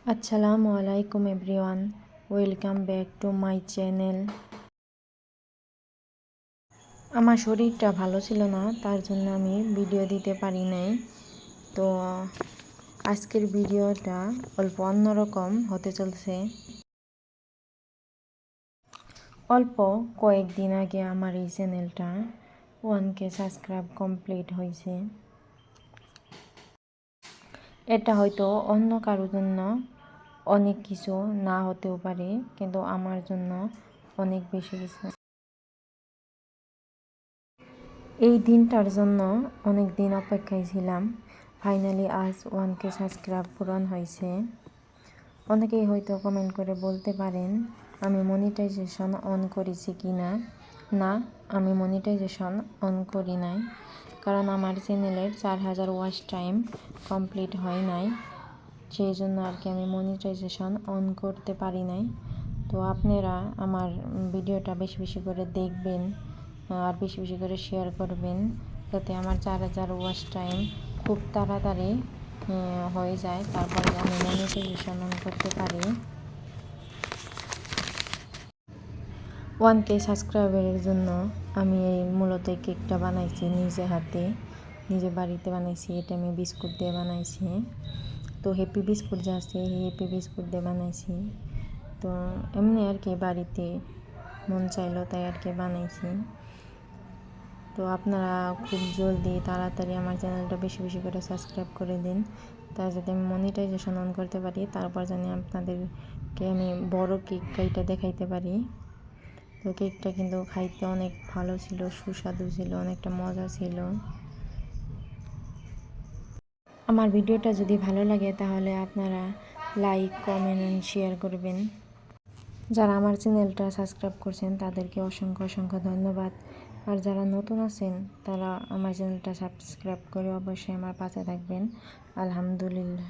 আসসালামু আলাইকুম everyone, welcome back to my channel. আমার শরীরটা ভালো ছিল না, তার জন্য আমি ভিডিও দিতে পারি নাই। তো আজকের ভিডিওটা অল্প অন্যরকম হতে চলছে। অল্প কয়েকদিন আগে আমার এই চ্যানেলটা 1K সাবস্ক্রাইব কমপ্লিট হয়েছে। এটা হয়তো অন্য কারোর জন্য অনেক কিছু না হতেও পারে, কিন্তু আমার জন্য অনেক বেশি কিছু। এই দিনটার জন্য অনেক দিন অপেক্ষায় ছিলাম। ফাইনালি আজ 1K সাবস্ক্রাইব পূরণ হয়েছে। অনেকেই হয়তো কমেন্ট করে বলতে পারেন আমি মনিটাইজেশন অন করেছি কি না। না, আমি মনিটাইজেশন অন করি নাই, কারণ আমার চ্যানেলের 4000 ওয়াচ টাইম কমপ্লিট হয় নাই। সেই জন্য আর কি আমি মনিটাইজেশন অন করতে পারি নাই। তো আপনারা আমার ভিডিওটা বেশি বেশি করে দেখবেন আর বেশি বেশি করে শেয়ার করবেন, যাতে আমার 4000 ওয়াচ টাইম খুব তাড়াতাড়ি হয়ে যায়, তারপরে আমি মনিটাইজেশন অন করতে পারি। 1K সাবস্ক্রাইবারের জন্য আমি এই মূলত কেকটা বানাইছি নিজে হাতে, নিজে বাড়িতে বানাইছি। এটা আমি বিস্কুট দিয়ে বানাইছি। তো হ্যাপি বিস্কুট যা আছে এই হ্যাপি বিস্কুট দিয়ে বানাইছি। তো এমনি আর কি বাড়িতে মন চাইলো তাই আর কি বানাইছি। তো আপনারা খুব জলদি তাড়াতাড়ি আমার চ্যানেলটা বেশি বেশি করে সাবস্ক্রাইব করে দিন, তাই যাতে আমি মনিটাইজেশন অন করতে পারি, তারপর জানি আপনাদেরকে আমি বড় কেক কাইটা দেখাইতে পারি। তো কেকটা কিন্তু খাইতে অনেক ভালো ছিল, সুস্বাদু ছিল, অনেকটা মজা ছিল। আমার ভিডিওটা যদি ভালো লাগে তাহলে আপনারা লাইক, কমেন্ট অ্যান্ড শেয়ার করবেন। যারা আমার চ্যানেলটা সাবস্ক্রাইব করছেন তাদেরকে অসংখ্য অসংখ্য ধন্যবাদ। আর যারা নতুন আছেন তারা আমার চ্যানেলটা সাবস্ক্রাইব করে অবশ্যই আমার পাশে থাকবেন। আলহামদুলিল্লাহ।